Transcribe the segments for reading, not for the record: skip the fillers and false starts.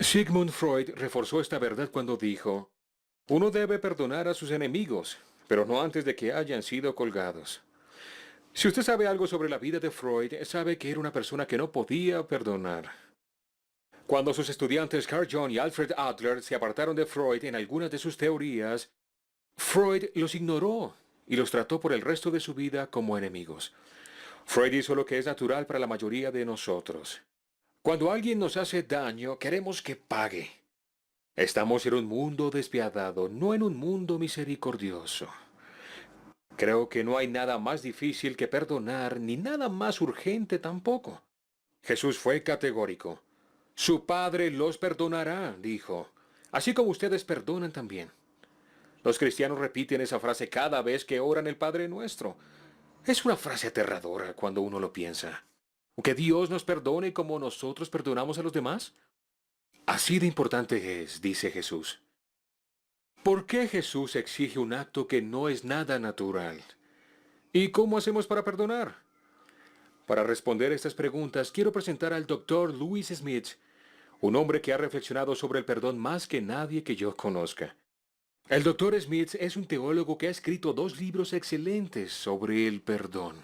Sigmund Freud reforzó esta verdad cuando dijo, uno debe perdonar a sus enemigos, pero no antes de que hayan sido colgados. Si usted sabe algo sobre la vida de Freud, sabe que era una persona que no podía perdonar. Cuando sus estudiantes Carl Jung y Alfred Adler se apartaron de Freud en algunas de sus teorías, Freud los ignoró y los trató por el resto de su vida como enemigos. Freud hizo lo que es natural para la mayoría de nosotros. Cuando alguien nos hace daño, queremos que pague. Estamos en un mundo despiadado, no en un mundo misericordioso. Creo que no hay nada más difícil que perdonar, ni nada más urgente tampoco. Jesús fue categórico. Su Padre los perdonará, dijo, así como ustedes perdonan también. Los cristianos repiten esa frase cada vez que oran el Padre Nuestro. Es una frase aterradora cuando uno lo piensa. ¿Que Dios nos perdone como nosotros perdonamos a los demás? Así de importante es, dice Jesús. ¿Por qué Jesús exige un acto que no es nada natural? ¿Y cómo hacemos para perdonar? Para responder estas preguntas, quiero presentar al Dr. Louis Smith, un hombre que ha reflexionado sobre el perdón más que nadie que yo conozca. El Dr. Smith es un teólogo que ha escrito 2 libros excelentes sobre el perdón.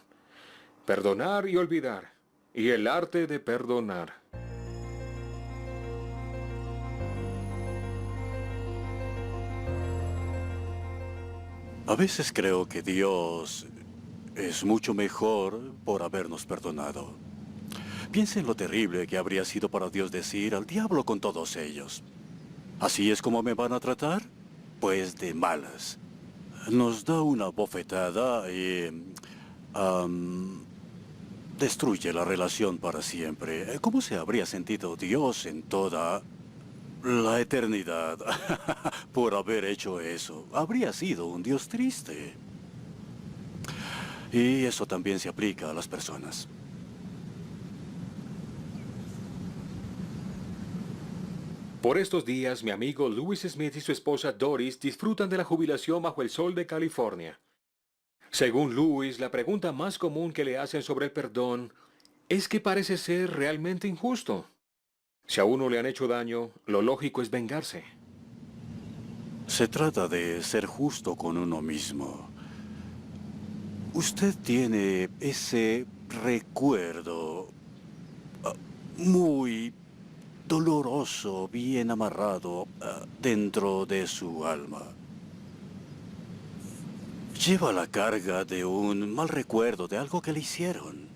Perdonar y olvidar, y el arte de perdonar. A veces creo que Dios es mucho mejor por habernos perdonado. Piensa en lo terrible que habría sido para Dios decir al diablo con todos ellos. ¿Así es como me van a tratar? Pues de malas. Nos da una bofetada y destruye la relación para siempre. ¿Cómo se habría sentido Dios en toda la eternidad por haber hecho eso? Habría sido un Dios triste. Y eso también se aplica a las personas. Por estos días, mi amigo Louis Smith y su esposa Doris disfrutan de la jubilación bajo el sol de California. Según Louis, la pregunta más común que le hacen sobre el perdón es que parece ser realmente injusto. Si a uno le han hecho daño, lo lógico es vengarse. Se trata de ser justo con uno mismo. Usted tiene ese recuerdo muy doloroso, bien amarrado dentro de su alma. Lleva la carga de un mal recuerdo, de algo que le hicieron.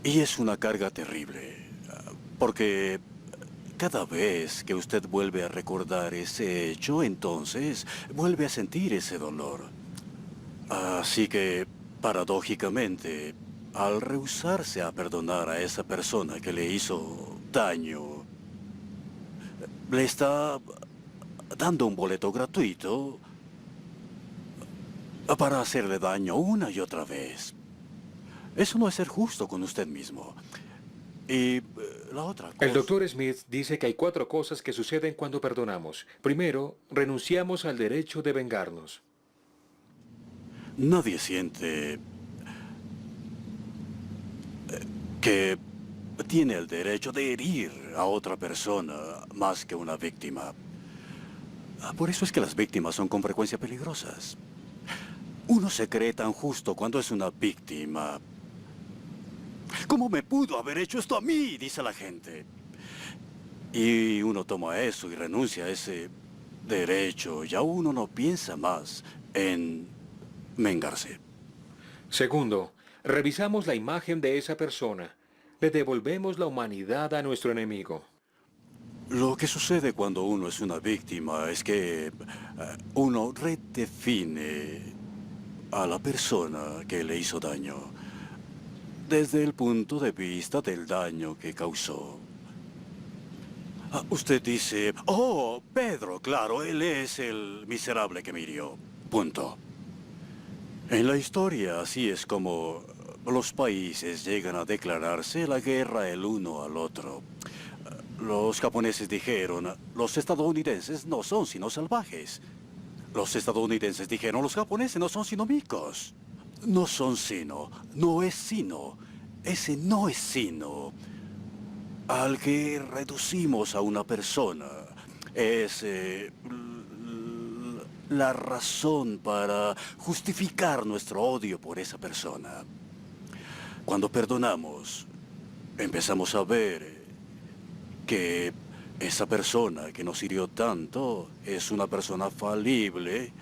Y es una carga terrible, porque cada vez que usted vuelve a recordar ese hecho, entonces vuelve a sentir ese dolor. Así que, paradójicamente, al rehusarse a perdonar a esa persona que le hizo daño, le está dando un boleto gratuito para hacerle daño una y otra vez. Eso no es ser justo con usted mismo. Y la otra cosa... El Dr. Smith dice que hay 4 cosas que suceden cuando perdonamos. Primero, renunciamos al derecho de vengarnos. Nadie siente que tiene el derecho de herir a otra persona más que una víctima. Por eso es que las víctimas son con frecuencia peligrosas. Uno se cree tan justo cuando es una víctima. ¿Cómo me pudo haber hecho esto a mí?, dice la gente. Y uno toma eso y renuncia a ese derecho. Ya uno no piensa más en vengarse. Segundo, revisamos la imagen de esa persona. Le devolvemos la humanidad a nuestro enemigo. Lo que sucede cuando uno es una víctima es que uno redefine a la persona que le hizo daño desde el punto de vista del daño que causó. Usted dice, oh, Pedro, claro, él es el miserable que me hirió. Punto. En la historia, así es como los países llegan a declararse la guerra el uno al otro. Los japoneses dijeron, los estadounidenses no son sino salvajes. Los estadounidenses dijeron, los japoneses no son sino micos. No son sino, no es sino. Ese no es sino al que reducimos a una persona es la razón para justificar nuestro odio por esa persona. Cuando perdonamos, empezamos a ver que esa persona que nos hirió tanto es una persona falible,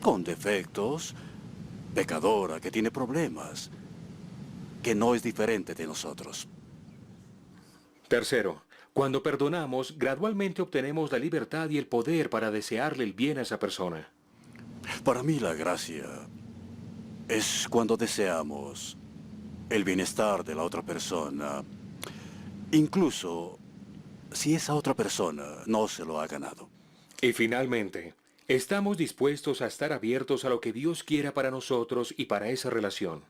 con defectos, pecadora, que tiene problemas, que no es diferente de nosotros. Tercero, cuando perdonamos, gradualmente obtenemos la libertad y el poder para desearle el bien a esa persona. Para mí la gracia es cuando deseamos el bienestar de la otra persona, incluso si esa otra persona no se lo ha ganado. Y finalmente, estamos dispuestos a estar abiertos a lo que Dios quiera para nosotros y para esa relación.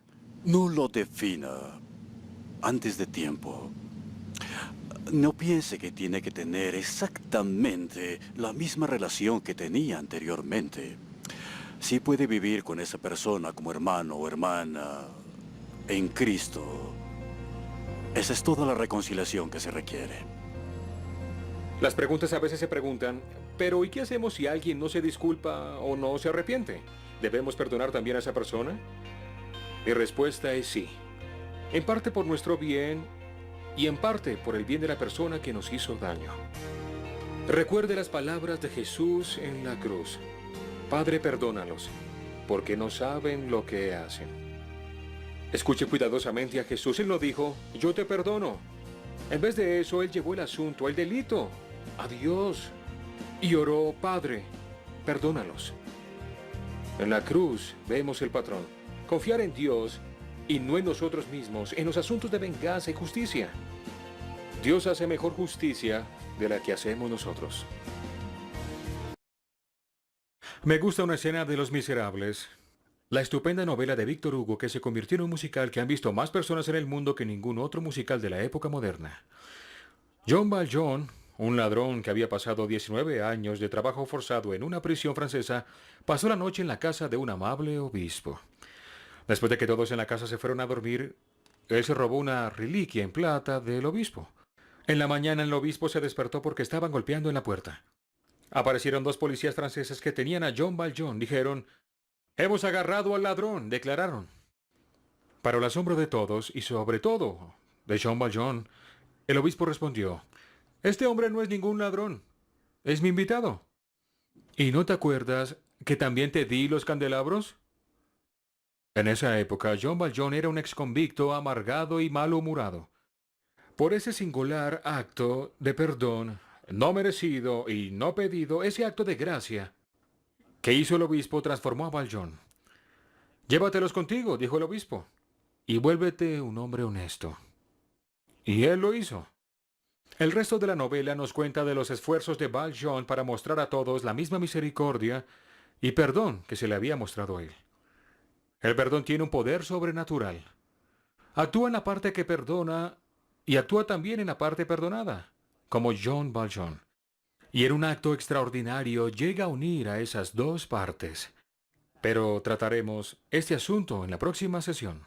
No lo defina antes de tiempo. No piense que tiene que tener exactamente la misma relación que tenía anteriormente. Sí puede vivir con esa persona como hermano o hermana en Cristo. Esa es toda la reconciliación que se requiere. Las preguntas a veces se preguntan, pero ¿y qué hacemos si alguien no se disculpa o no se arrepiente? ¿Debemos perdonar también a esa persona? Mi respuesta es sí. En parte por nuestro bien y en parte por el bien de la persona que nos hizo daño. Recuerde las palabras de Jesús en la cruz. Padre, perdónalos, porque no saben lo que hacen. Escuche cuidadosamente a Jesús. Él no dijo, yo te perdono. En vez de eso, Él llevó el asunto, el delito, a Dios y oró, Padre, perdónalos. En la cruz vemos el patrón. Confiar en Dios y no en nosotros mismos, en los asuntos de venganza y justicia. Dios hace mejor justicia de la que hacemos nosotros. Me gusta una escena de Los Miserables, la estupenda novela de Víctor Hugo que se convirtió en un musical que han visto más personas en el mundo que ningún otro musical de la época moderna. Jean Valjean, un ladrón que había pasado 19 años de trabajo forzado en una prisión francesa, pasó la noche en la casa de un amable obispo. Después de que todos en la casa se fueron a dormir, él se robó una reliquia en plata del obispo. En la mañana el obispo se despertó porque estaban golpeando en la puerta. Aparecieron dos policías franceses que tenían a Jean Valjean. Dijeron, «Hemos agarrado al ladrón», declararon. Para el asombro de todos, y sobre todo de Jean Valjean, el obispo respondió, «Este hombre no es ningún ladrón, es mi invitado». «¿Y no te acuerdas que también te di los candelabros?» En esa época, Jean Valjean era un exconvicto amargado y malhumorado. Por ese singular acto de perdón, no merecido y no pedido, ese acto de gracia que hizo el obispo transformó a Valjean. «Llévatelos contigo», dijo el obispo, «y vuélvete un hombre honesto». Y él lo hizo. El resto de la novela nos cuenta de los esfuerzos de Valjean para mostrar a todos la misma misericordia y perdón que se le había mostrado a él. El perdón tiene un poder sobrenatural. Actúa en la parte que perdona y actúa también en la parte perdonada, como Jean Valjean. Y en un acto extraordinario llega a unir a esas dos partes. Pero trataremos este asunto en la próxima sesión.